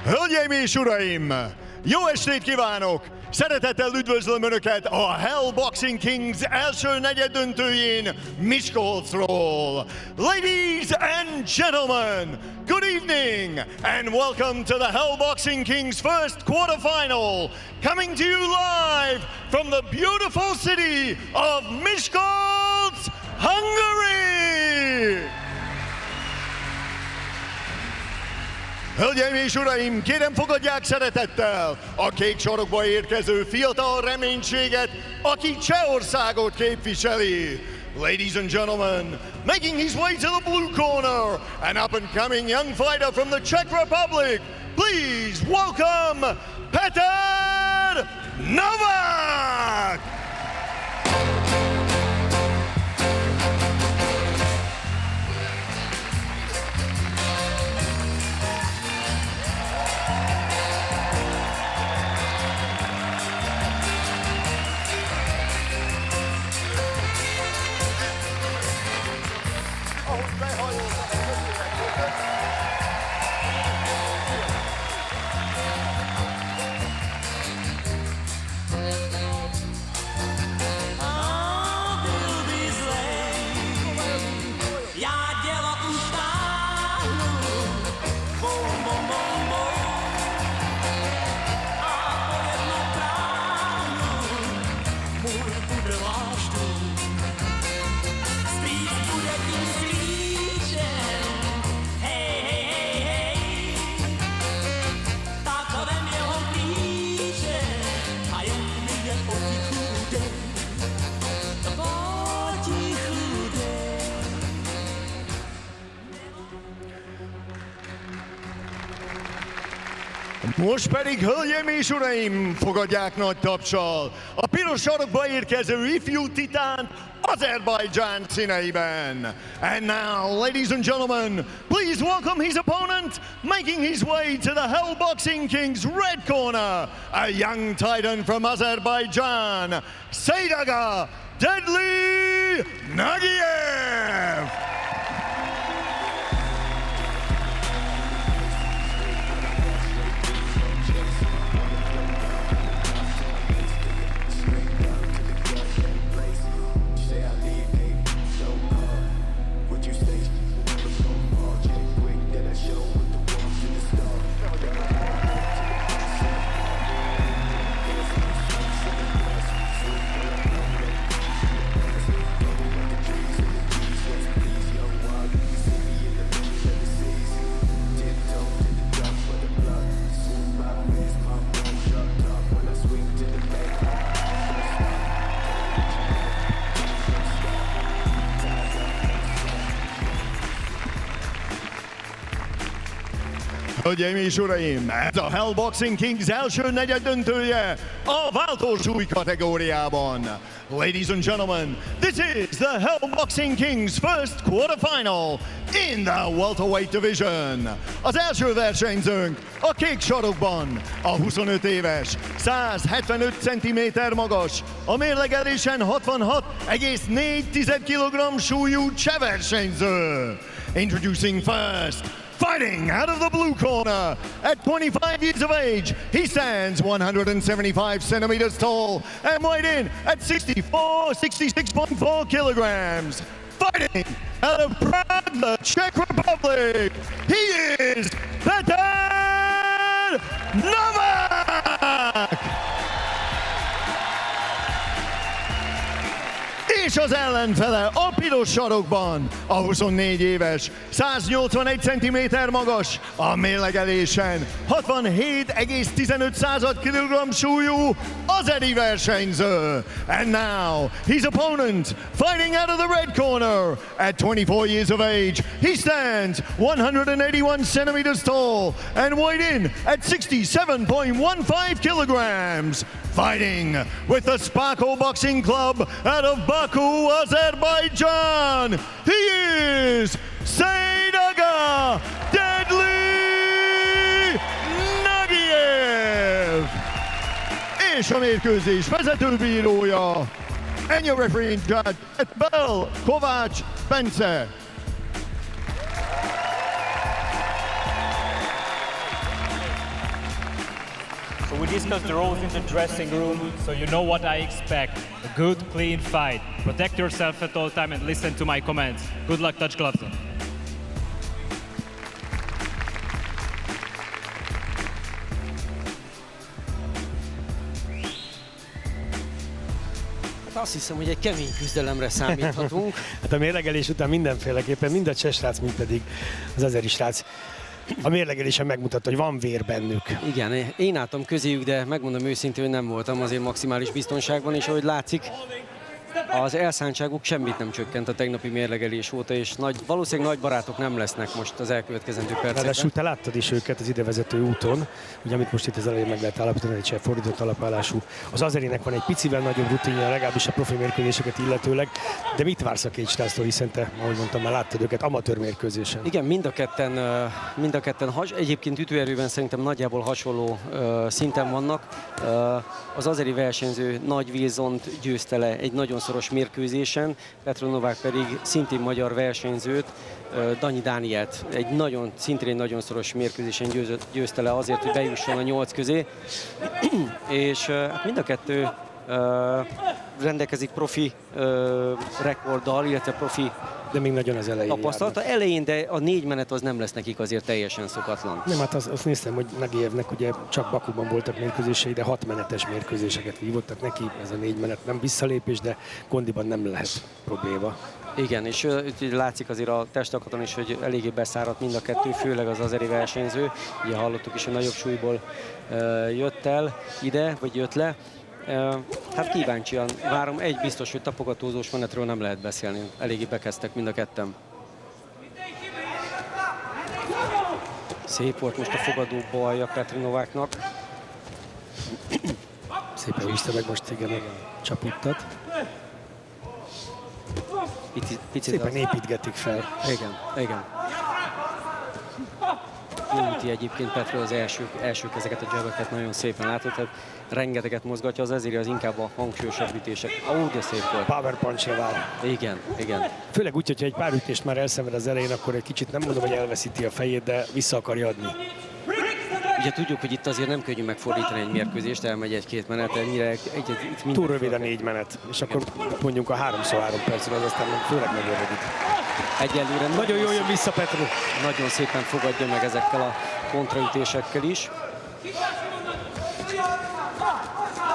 Hölgyeim és uraim! Jó estét kívánok! Szeretettel üdvözlöm Önöket a Hell Boxing Kings első negyeddöntőjén Miskolcról. Ladies and gentlemen, good evening and welcome to the Hell Boxing Kings first quarterfinal, coming to you live from the beautiful city of Miskolc, Hungary! Hölgyeim és uraim, kérem fogadják szeretettel a kék sarokba érkező fiatal reménységet, aki Csehországot képviseli. Ladies and gentlemen, making his way to the blue corner, an up-and-coming young fighter from the Czech Republic, please welcome Petr Novák! Most pedig, hölgyeim és uraim, fogadják nagy tapssal a piros sarokba érkező ifjú titánt Azerbajdzsán színeiben. And now, ladies and gentlemen, please welcome his opponent, making his way to the Hell Boxing Kings red corner, a young titan from Azerbaijan, Saidaga Deadly Nagiev! Hölgyeim és uraim, ez a Hell Boxing Kings első negyeddöntője a váltósúly kategóriában. Ladies and gentlemen, this is the Hell Boxing Kings first quarterfinal in the welterweight division. Az első versenyzőnk a kék sarokban, a 25 éves, 175 cm magas, a mérlegelésen 66,4 kg súlyú cseh versenyző. Introducing first, fighting out of the blue corner, at 25 years of age, he stands 175 centimeters tall and weighed in at 66.4 kilograms. Fighting out of Prague, the Czech Republic, he is Petr Novák! És az ellenfele a piros sarokban, a 24 éves, 181 cm magas, a mérlegelésen 67,15 kg súlyú azeri versenyző. And now, his opponent, fighting out of the red corner, at 24 years of age, he stands 181 centimeters tall and weighed in at 67.15 kilograms. Fighting with the Sparkle Boxing Club out of Baku, Azerbaijan, he is Saidaga Deadly Nagiev! És a mérkőzés vezetőbírója, and your referee in judge, Bell Kovács Bence. discussed the roles in the dressing room, so you know what I expect. A good, clean fight. Protect yourself at all time and listen to my commands. Good luck, touch gloves on. Azt hiszem, hogy egy kemény küzdelemre számíthatunk. Hát a mérlegelés után mindenféleképpen mind a cseh srác, mind pedig az azeri srác a mérlegelésen megmutatta, hogy van vér bennük. Igen, én álltam közéjük, de megmondom őszintén, hogy nem voltam azért maximális biztonságban, és ahogy látszik, az elszántságuk semmit nem csökkent a tegnapi mérlegelés óta, és valószínűleg nagy barátok nem lesznek most az elkövetkezendő percekben. Ráadásul te láttad is őket az idevezető úton, ugye amit most itt az elején meg lehet állapítani, egy fordított alapállású. Az azerinek van egy picivel nagyobb rutinja, legalábbis a profi mérkőzéseket illetőleg, de mit vársz a két sráctól, hiszen te, ahogy mondtam, már láttad őket amatőr mérkőzésen? Igen, mind a ketten egyébként ütőerőben szerintem nagyjából hasonló szinten vannak. Az azeri versenyző Nagy Wilsont győzte le egy nagyon szoros mérkőzésen, Petr Novák pedig szintén magyar versenyzőt, Danyi Dánielt szintén nagyon szoros mérkőzésen győzte le azért, hogy bejusson a 8 közé, és mind a kettő rendelkezik profi rekorddal, illetve profi de még nagyon az elején tapasztalata. Elején, de a 4 menet az nem lesz nekik azért teljesen szokatlan. Nem, hát azt néztem, hogy Nagijevnek ugye csak Bakuban voltak mérkőzései, de 6 menetes mérkőzéseket vívott, tehát neki ez a 4 menet nem visszalépés, de kondiban nem lehet probléma. Igen, és látszik azért a testakaton is, hogy eléggé beszáradt mind a kettő, főleg az azeri versenyző. Ugye hallottuk is, hogy nagyobb súlyból jött el ide, vagy jött le. Hát kíváncsian várom, egy biztos, hogy tapogatózós menetről nem lehet beszélni. Eléggé bekezdtek mind a ketten. Szép volt most a fogadó balja Petr Nováknak. Szépen húzta meg most igen a csaputtat. Szépen építgetik fel. Igen. Jól üti egyébként Petr az első ezeket a jabeket nagyon szépen látod, tehát rengeteget mozgatja, az ezért az inkább a hangsúlyosabb ütések. De szép volt. Power punch-ra vár. Igen. Főleg úgy, hogyha egy pár ütést már elszenved az elején, akkor egy kicsit nem mondom, hogy elveszíti a fejét, de vissza akarja adni. Ugye tudjuk, hogy itt azért nem könnyű megfordítani egy mérkőzést, elmegy egy-két menet, ennyire túl rövid a 4 menet, és akkor mondjunk a 3x3 percről, az aztán főleg megrövidít. Egyelőre nagyon jól jön vissza Petr. Nagyon szépen fogadja meg ezekkel a kontraütésekkel is.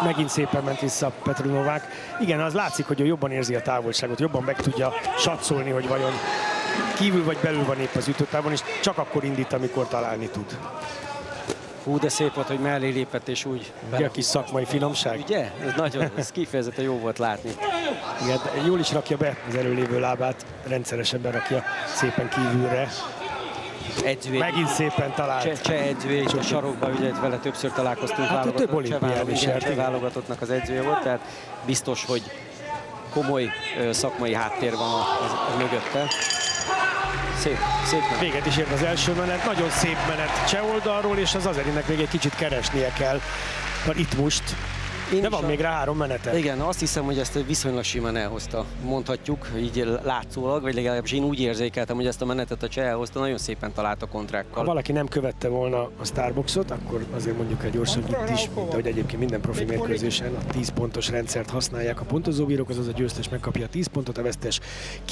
Megint szépen ment vissza Petr Novák. Igen, az látszik, hogy ő jobban érzi a távolságot, jobban meg tudja satszolni, hogy vajon kívül vagy belül van épp az ütőtávon, és csak akkor indít, amikor találni tud. De szép volt, hogy mellé lépett, és úgy... Ugye a kis szakmai finomság? Ugye? Ez kifejezetten jó volt látni. Igen, jól is rakja be az előlévő lábát, rendszeresen berakja szépen kívülre. Megint szépen talált. Cseh edzője a sarokban, ugye vele többször találkoztunk. Hát több olimpián is Cseh válogatottnak az edzője volt, tehát biztos, hogy komoly szakmai háttér van a mögötte. Szép menet. Véget is ért az első menet, nagyon szép menet cseh oldalról, és az azerinek még egy kicsit keresnie kell a ritmust. De van még rá 3 menete. Igen, azt hiszem, hogy ezt viszonylag simán elhozta, mondhatjuk, így látszólag, vagy legalábbis én úgy érzékeltem, hogy ezt a menetet a cseh elhozta, nagyon szépen talált a kontrákkal. Ha valaki nem követte volna a Starboxot, akkor azért mondjuk egy gyorsan itt is, mint ahogy egyébként minden profi mérkőzésen a 10 pontos rendszert használják a pontozóbírók, azaz a győztes megkapja a 10 pontot, a vesztes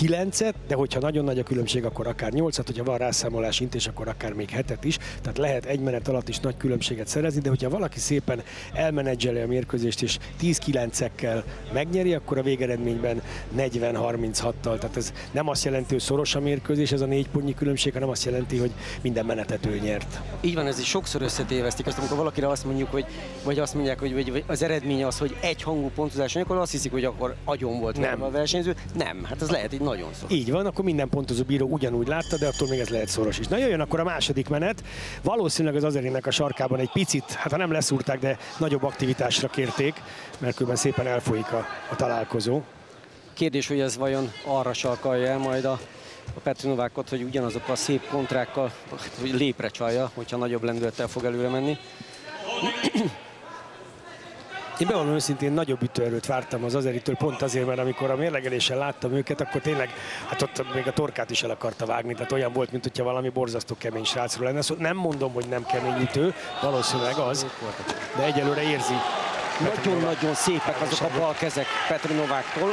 9-et, de hogyha nagyon nagy a különbség, akkor akár 8-at, hogyha van rászámolás intés, akkor akár még 7-et is, tehát lehet egy menet alatt is nagy különbséget szerezni, de hogyha valaki szépen elmenedzseli a mérkőzést és 10-9-ekkel megnyeri, akkor a végeredményben 40-36-tal. Tehát ez nem azt jelenti, hogy szoros a mérkőzés, ez a 4 pontnyi különbség, hanem azt jelenti, hogy minden menetet ő nyert. Így van, ez is sokszor összetévesztik. Azt, amikor valakire azt mondjuk, vagy azt mondják, hogy az eredménye az, hogy egy hangú pontozás, akkor azt hiszik, hogy akkor agyon volt nem a versenyző. Nem, hát ez lehet így nagyon szoros. Így van, akkor minden pontozó bíró ugyanúgy látta, de attól még ez lehet szoros is. Na jöjjön akkor a második menet. Valószínűleg az azerinek a sarkában egy picit, hát ha nem leszúrták, de nagyobb aktivitásra kérték, mert különben szépen elfolyik a találkozó. Kérdés, hogy ez vajon arra sarkalja el majd a Petr Novákot, hogy ugyanazokkal a szép kontrákkal, hogy lépre csalja, hogyha nagyobb lendülettel fog előre menni. Én bevallom őszintén nagyobb ütőerőt vártam az Azeritől, pont azért, mert amikor a mérlegelésen láttam őket, akkor tényleg, hát ott még a torkát is el akarta vágni, tehát olyan volt, mint hogyha valami borzasztó kemény srácról lenne. Szóval nem mondom, hogy nem kemény ütő, valószínűleg az, de egyelőre érzi. Nagyon-nagyon szépek azok a bal kezek Petr Nováktól.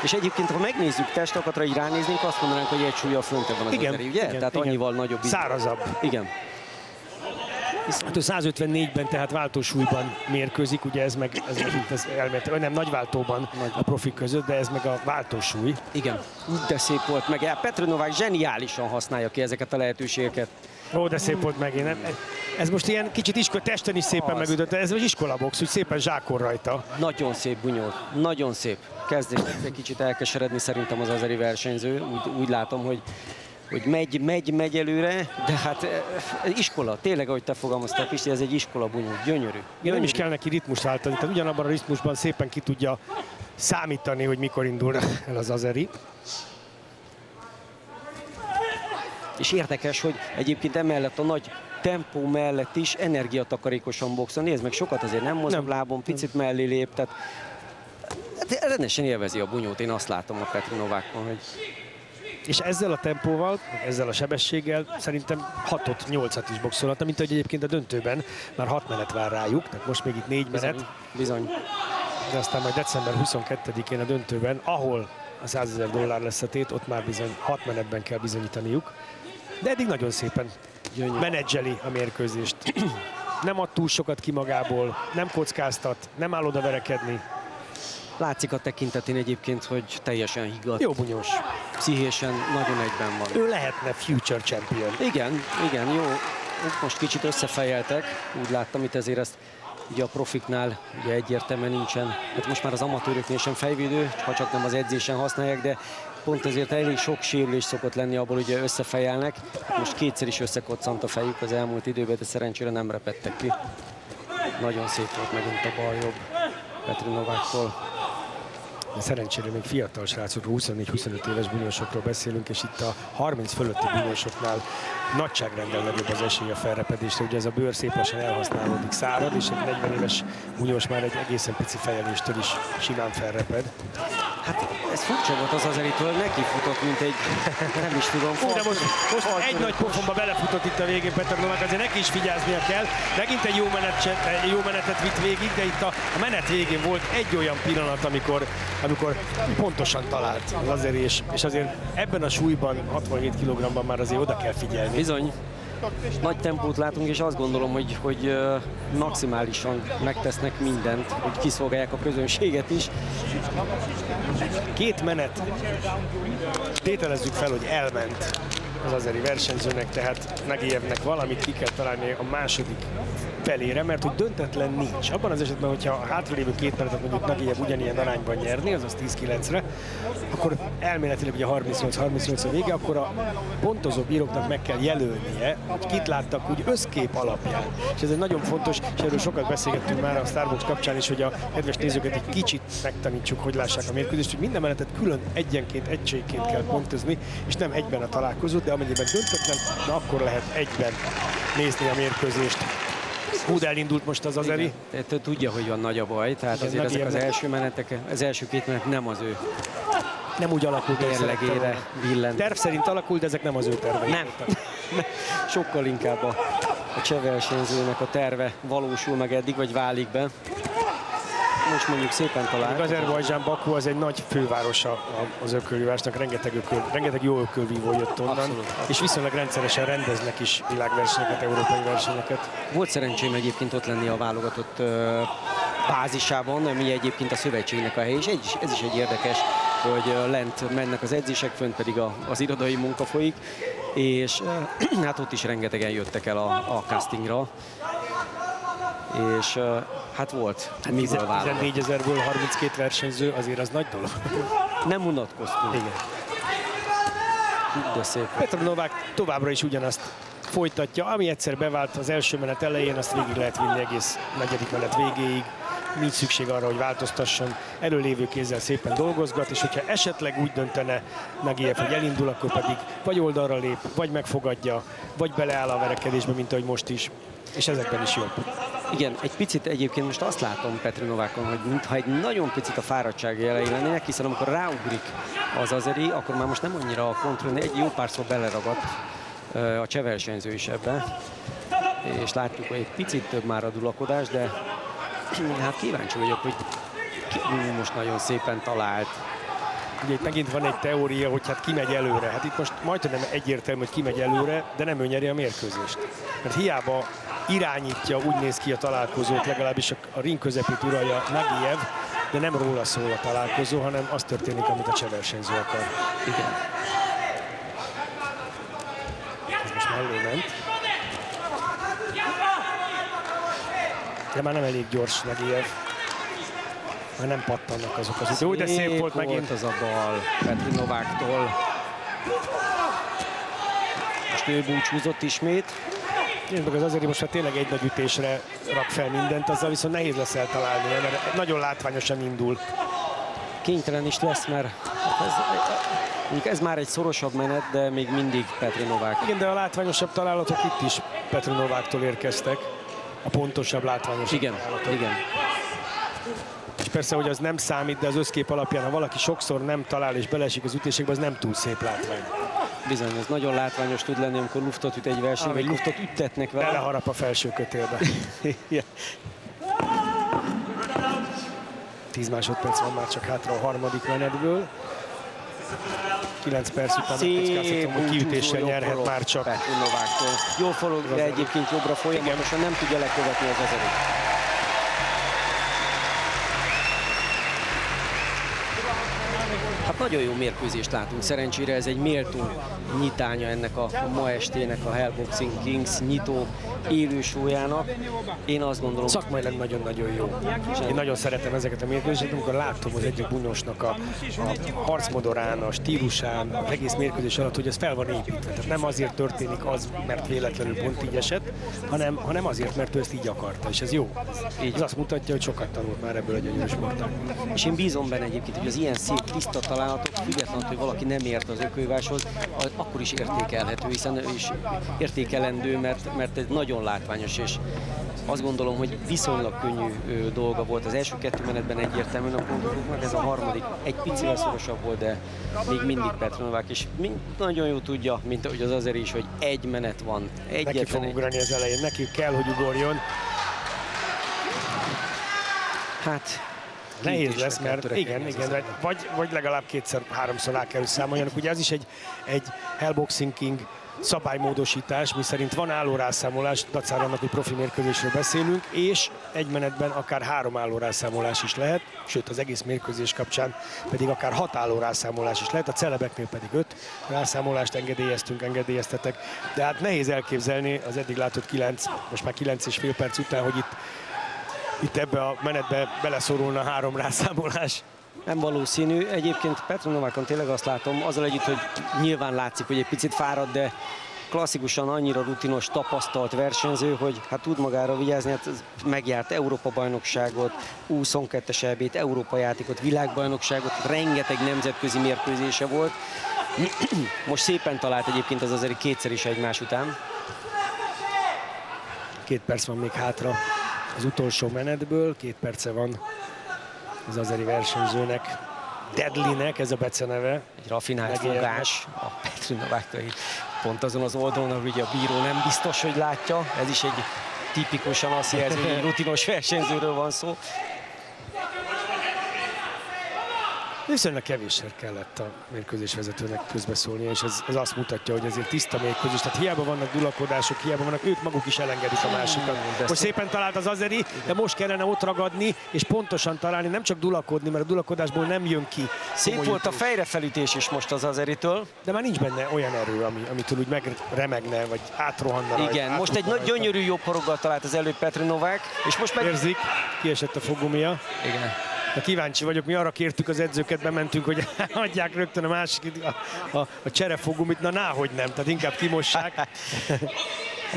És egyébként, ha megnézzük testakatra, így ránéznénk, azt mondanánk, hogy egy súlya föntebb van az Igen, Azeri, ugye? igen, Tehát igen. annyival nagyobb. Szárazabb. Igen. Hát ő 154-ben, tehát váltósúlyban mérkőzik, ugye ez elméletileg, nem nagyváltóban a profik között, de ez meg a váltósúly. Igen, de szép volt meg. Petr Novák zseniálisan használja ki ezeket a lehetőségeket. Ó, de szép volt megint. Ez most ilyen kicsit testen is szépen megütött, ez egy iskolabox, úgy szépen zsákol rajta. Nagyon szép bunyó, nagyon szép. Kezd egy kicsit elkeseredni szerintem az azeri versenyző. Úgy látom, hogy megy előre, de hát iskola, tényleg, ahogy te fogalmaztál, Pisti, ez egy iskola bunyó, gyönyörű. Nem is kell neki ritmust váltani, tehát ugyanabban a ritmusban szépen ki tudja számítani, hogy mikor indul el az azeri. És érdekes, hogy egyébként emellett a nagy tempó mellett is energiatakarékosan boxol. Nézd meg, sokat azért nem mozog lábon, picit mellé lép, tehát rendesen élvezi a bunyót, én azt látom a Petr Novákon, hogy... És ezzel a tempóval, ezzel a sebességgel szerintem 6-8-at is boxolhatna, mint hogy egyébként a döntőben már 6 menet vár rájuk, tehát most még itt 4 menet. Bizony. De aztán majd december 22-én a döntőben, ahol a $100,000 lesz a tét, ott már bizony 6 menetben kell bizonyítaniuk. De eddig nagyon szépen menedzseli a mérkőzést. Nem ad túl sokat ki magából, nem kockáztat, nem áll oda verekedni. Látszik a tekintetén egyébként, hogy teljesen higgadt. Jó bunyós. Pszichésen nagyon egyben van. Ő lehetne future champion. Igen, jó. Most kicsit összefejeltek, úgy láttam, itt ezért ezt ugye a profiknál ugye egyértelműen nincsen. Hát most már az amatőröknél sem fejvédő, ha csak nem az edzésen használják, de pont ezért elég sok sérülés szokott lenni abból, hogy összefejelnek. Most kétszer is összekoccant a fejük az elmúlt időben, de szerencsére nem repedtek ki. Nagyon szép volt megint a bal-jobb Petr Nováktól. De szerencsére még fiatal srácok, 24-25 éves bunyósokról beszélünk, és itt a 30 fölötti bunyósoknál nagyságrendel nagyobb az esély a felrepedésre. Ugye ez a bőr szép lassan elhasználódik, szárad, és egy 40 éves bunyós már egy egészen pici fejeléstől is simán felreped. Hát ez furcsa volt az Azeritől, neki futott, mint egy, nem is tudom, De most egy nagy pofonba belefutott itt a végén Petr Novák, azért neki is figyelnia kell. Megint egy jó menetet vitt végig, de itt a menet végén volt egy olyan pillanat, amikor pontosan talált az azeri, és azért ebben a súlyban, 67 kg-ban már azért oda kell figyelni. Bizony. Nagy tempót látunk, és azt gondolom, hogy maximálisan megtesznek mindent, hogy kiszolgálják a közönséget is. Két menet, tételezzük fel, hogy elment az azeri versenyzőnek, tehát Nagijevnek valamit ki kell találni a második felére, mert hogy döntetlen nincs. Abban az esetben, hogyha a hátralévő két menetet mondjuk Nagijev ugyanilyen arányban nyerni, azaz 10-9-re, akkor elméletileg ugye 38-38 a vége, akkor a pontozó bíróknak meg kell jelölnie, hogy kit láttak úgy összkép alapján. És ez egy nagyon fontos, és erről sokat beszélgettünk már a Starbox kapcsán is, hogy a kedves nézőket egy kicsit megtanítsuk, hogy lássák a mérkőzést, hogy minden menetet külön egyenként, egységként kell pontozni, és nem egyben a találkozót, de amennyiben döntetlen, na akkor lehet egyben nézni a mérkőzést. Húd elindult most az azeri. Tehát tudja, hogy van nagy a baj, tehát azért ezek az első menetek, az első két menet nem az ő nem úgy alakult, mérlegére billent. Terv szerint alakult, de ezek nem az ő tervei. Nem. Sokkal inkább a cseh versenyzőnek a terve valósul meg eddig, vagy válik be. Most mondjuk szépen talált. Azerbajdzsán, Baku az egy nagy fővárosa az ökölvívásnak, rengeteg jó ökölvívó jött onnan, abszolút. És viszonylag rendszeresen rendeznek is világversenyeket, európai versenyeket. Volt szerencsém egyébként ott lenni a válogatott bázisában, ami egyébként a szövetségnek a hely, és ez is egy érdekes, hogy lent mennek az edzések, fönt pedig az irodai munka folyik, és hát ott is rengetegen jöttek el a castingra. És hát volt. 14 000-ből 32 versenyző, azért az nagy dolog. Nem unatkoztunk. Igen. De szép. Petr Novák továbbra is ugyanazt folytatja, ami egyszer bevált az első menet elején, azt végig lehet vinni egész negyedik menet végéig. Nincs szükség arra, hogy változtasson, előlévő kézzel szépen dolgozgat, és hogyha esetleg úgy döntene Nagijev, hogy elindul, akkor pedig vagy oldalra lép, vagy megfogadja, vagy beleáll a verekedésbe, mint ahogy most is, és ezekben is jobb. Igen, egy picit egyébként most azt látom Petr Novákon, hogy mintha egy nagyon picit a fáradtság jelei lennének, hiszen amikor ráugrik az azeri, akkor már most nem annyira a kontroll, egy jó párszor beleragadt a cseh versenyző is ebbe. És látjuk, hogy egy picit több már a dulakodás, de hát kíváncsi vagyok, hogy ki most nagyon szépen talált. Ugye itt megint van egy teória, hogy hát ki megy előre. Hát itt most majdnem egyértelmű, hogy ki megy előre, de nem ő nyeri a mérkőzést. Mert hiába irányítja, úgy néz ki a találkozót, legalábbis a ring közepét uralja Nagiev, de nem róla szól a találkozó, hanem az történik, amit a cseh versenyző akar. Igen. Ez most mellé ment. De már nem elég gyors Nagiev. Már nem pattannak azok az ütők, de szép volt megint. Az a bal Petr Nováktól. Most ő búcsúzott ismét. Nézd meg, az azeri most már tényleg egy nagy ütésre rak fel mindent, azzal viszont nehéz lesz eltalálni, mert nagyon látványosan indul. Kénytelen is lesz, mert ez már egy szorosabb menet, de még mindig Petr Novák. Igen, de a látványosabb találatok itt is Petr Nováktól érkeztek. A pontosabb, látványosabb találatok. Igen. És persze, hogy az nem számít, de az összkép alapján, ha valaki sokszor nem talál és beleesik az ütésekbe, az nem túl szép látvány. Bizony, ez nagyon látványos tud lenni, amikor luftot üt egy verseny, vagy luftot üttetnek vele. Beleharap a felső kötélbe. 10 másodperc van már csak hátra a harmadik menetből. 9 perc után kockáztatom, hogy kiütéssel nyerhet már csak. Petr Nováktól. Jól forog, de egyébként jobbra folyamatosan nem tudja lekövetni az azerit. Hát nagyon jó mérkőzést látunk, szerencsére ez egy méltó nyitánya ennek a ma estének, a Hell Boxing Kings nyitó élő show-jának. Én azt gondolom... Szakmailag nagyon-nagyon jó. Én nagyon szeretem ezeket a mérkőzéseket, amikor látom az egyik bunyosnak a harcmodorán, a stílusán, az egész mérkőzés alatt, hogy ez fel van építve. Tehát nem azért történik az, mert véletlenül pont így esett, hanem azért, mert ő ezt így akarta, és ez jó. Ez azt mutatja, hogy sokat tanult már ebből a gyönyörű sportágból. És én bízom benne egyébként, hogy az ilyen szép, tiszta találatok, függetlenül, hogy valaki nem ért az ökőváshoz, akkor is értékelhető, hiszen ő is értékelendő, mert ez nagyon látványos, és azt gondolom, hogy viszonylag könnyű dolga volt. Az első kettő menetben egyértelműen a pontoknak, ez a harmadik egy picivel szorosabb volt, de még mindig Petr Novák, és nagyon jó tudja, mint ahogy az azeri is, hogy egy menet van. Neki fog ugrani az elején, neki kell, hogy ugorjon. Hát nehéz lesz, mert igen, vagy legalább kétszer-háromszor rá kell, hogy számoljanak. Ugye ez is egy Hell Boxing King szabálymódosítás, miszerint van állórászámolás, dacára annak, hogy profi mérkőzésről beszélünk, és egy menetben akár 3 állórászámolás is lehet, sőt az egész mérkőzés kapcsán pedig akár 6 állórászámolás is lehet, a celebeknél pedig 5 rászámolást engedélyeztetek, de hát nehéz elképzelni az eddig látott 9, most már 9,5 perc után, hogy itt ebbe a menetbe beleszorulna 3 rászámolás. Nem valószínű. Egyébként Petr Novákon tényleg azt látom, azzal együtt, hogy nyilván látszik, hogy egy picit fáradt, de klasszikusan annyira rutinos, tapasztalt versenyző, hogy hát tud magára vigyázni, hát megjárt Európa-bajnokságot, U22-es EB-t, Európa-játékot, világbajnokságot, rengeteg nemzetközi mérkőzése volt. Most szépen talált egyébként az azeri kétszer is egymás után. 2 perc van még hátra az utolsó menetből, 2 perce van az azeri versenyzőnek, Deadlynek, ez a beceneve. Egy rafinált fogás a Petr Nováktól, pont azon az oldalon, ahol ugye a bíró nem biztos, hogy látja. Ez is egy tipikusan azt jelzi, hogy egy rutinos versenyzőről van szó. Viszonylag kevésszer kellett a mérkőzésvezetőnek közbeszólnia, és ez azt mutatja, hogy ezért tiszta mérkőzés. Tehát hiába vannak dulakodások, hiába vannak, ők maguk is elengedik a másikat. Most szépen talált az azeri, de most kellene ott ragadni, és pontosan találni, nem csak dulakodni, mert a dulakodásból nem jön ki. Szép volt a fejrefelütés is most az azeritől. De már nincs benne olyan erő, amitől úgy megremegne, vagy átrohanna rajta. Igen, most egy nagy gyönyörű jobb poroggal talált az előbb Petr Novák, és most meg... Érzik, kiesett a fogumia. Igen. De kíváncsi vagyok, mi arra kértük az edzőket, bementünk, hogy adják rögtön a másik, a cserefogumit, na náhogy nem, tehát inkább kimossák.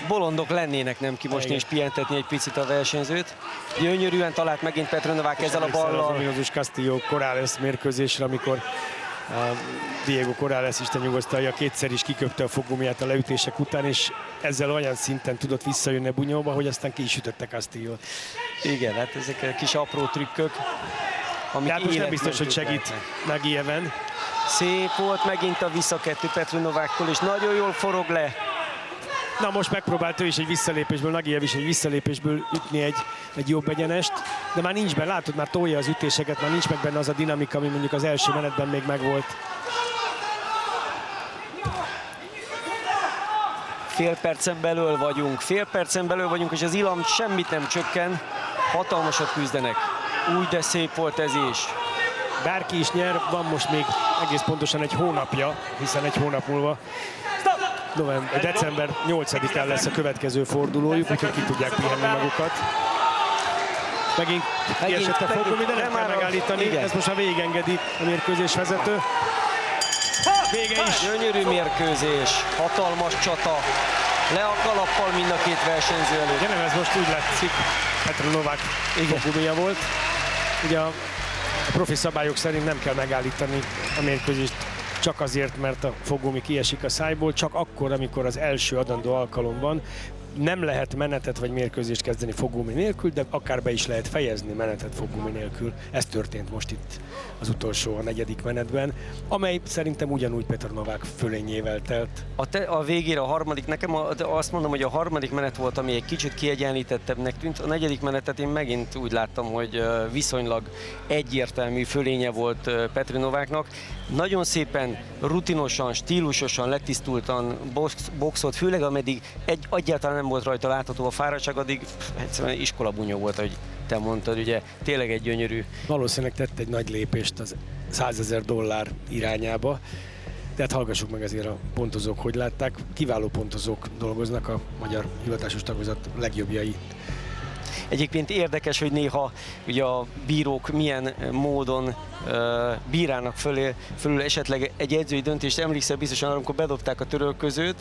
Bolondok lennének nem kimosni és pihentetni egy picit a versenyzőt. Gyönyörűen talált megint Petr Novák ezzel a ballal. Az ominózus Castillo Corrales mérkőzésre, amikor Diego Corrales isten nyugosztalja, kétszer is kiköpte a foggumiát a leütések után, és ezzel olyan szinten tudott visszajönni a bunyóba, hogy aztán ki is ütötte Castillo-t. Igen, hát ezek a kis apró trükkök, amik Tehát most nem biztos, hogy életmentők segít lehetnek. Nagieven. Szép volt megint a visszakettő Petr Nováktól, és nagyon jól forog le. Na most megpróbált ő is egy visszalépésből, Nagiev is egy visszalépésből ütni egy jobb egyenest, de már nincs benne, látod, már tolja az ütéseket, már nincs meg benne az a dinamika, ami mondjuk az első menetben még megvolt. Fél percen belül vagyunk, és az ilam semmit nem csökken. Hatalmasat küzdenek. Úgy, de szép volt ez is. Bárki is nyer, van most még egész pontosan egy hónapja, hiszen egy hónap múlva december 8-án lesz a következő fordulójuk, úgyhogy ki tudják pihenni magukat. Megint kiesett a foggumi, de nem kell megállítani. Igen. Ez most a végigengedi a mérkőzés vezető. Vége is. Gyönyörű mérkőzés, hatalmas csata. Le a kalappal mind a két versenyző előtt. Ja, nem, ez most úgy látszik, Petr Novák foggumija volt. Ugye a profi szabályok szerint nem kell megállítani a mérkőzést csak azért, mert a foggumi kiesik a szájból, csak akkor, amikor az első adandó alkalomban nem lehet menetet vagy mérkőzést kezdeni foggumi nélkül, de akár be is lehet fejezni menetet foggumi nélkül. Ez történt most itt az utolsó, a negyedik menetben, amely szerintem ugyanúgy Petr Novák fölényével telt. A végére a harmadik, nekem azt mondom, hogy a harmadik menet volt, ami egy kicsit kiegyenlítettebbnek tűnt. A negyedik menetet én megint úgy láttam, hogy viszonylag egyértelmű fölénye volt Petr Nováknak. Nagyon szépen, rutinosan, stílusosan, letisztultan boxolt, főleg ameddig egyáltalán nem volt rajta látható a fáradtság, addig egyszerűen iskolabunyó volt, ahogy te mondtad, ugye tényleg egy gyönyörű. Valószínűleg tett egy nagy lépést az $100 000 irányába. Tehát hallgassuk meg azért a pontozók, hogy látták. Kiváló pontozók dolgoznak, a magyar hivatásos tagozat legjobbjai. Egyébként érdekes, hogy néha ugye a bírók milyen módon bírálnak fölül esetleg egy edzői döntést. Emlékszel biztosan, amikor bedobták a törölközőt,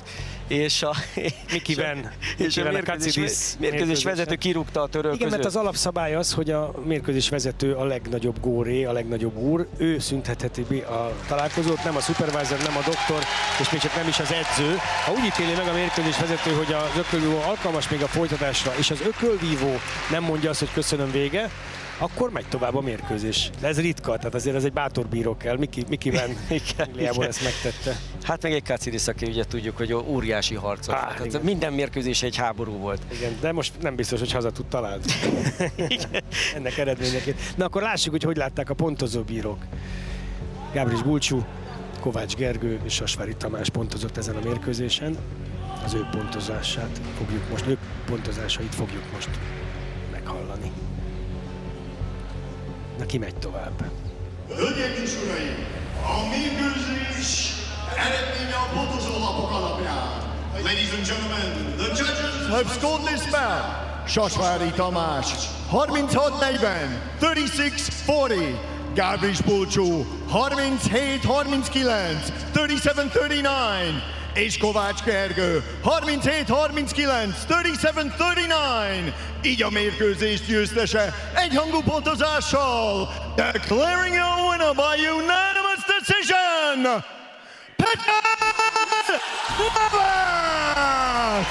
és a mérkőzés vezető kirúgta a törölközőt. Igen, mert az alapszabály az, hogy a mérkőzés vezető a legnagyobb góré, a legnagyobb úr. Ő szüntetheti a találkozót, nem a supervisor, nem a doktor, és még csak nem is az edző. Ha úgy ítéli meg a mérkőzés vezető, hogy az ökölvívó alkalmas még a folytatásra, és az ökölvívó nem mondja azt, hogy köszönöm, vége, akkor megy tovább a mérkőzés. De ez ritka, tehát azért ez egy bátor bíró kell. Miki Van Angliából ezt megtette. Hát meg egy Katsidis, aki ugye tudjuk, hogy óriási harcos. Minden mérkőzés egy háború volt. Igen, de most nem biztos, hogy haza tud találni. Ennek eredményeként. Na akkor lássuk, hogy látták a pontozó bírók. Gábris Bulcsú, Kovács Gergő és Sasvári Tamás pontozott ezen a mérkőzésen. Az ő pontozásait fogjuk most meghallani. Na, ki megy tovább? Hölgyeim és uraim, a mérkőzés eredménye a pontozólapok alapján. Ladies and gentlemen, the judges have scored this bout. Sasvári Tamás 36-40, 36-40. Gábris Bulcsú 37-39, 37-39. És Kovács Gergő 37-39, 37-39. Így a mérkőzés győztese egyhangú pontozással. Declaring your winner by unanimous decision, Petr Novák!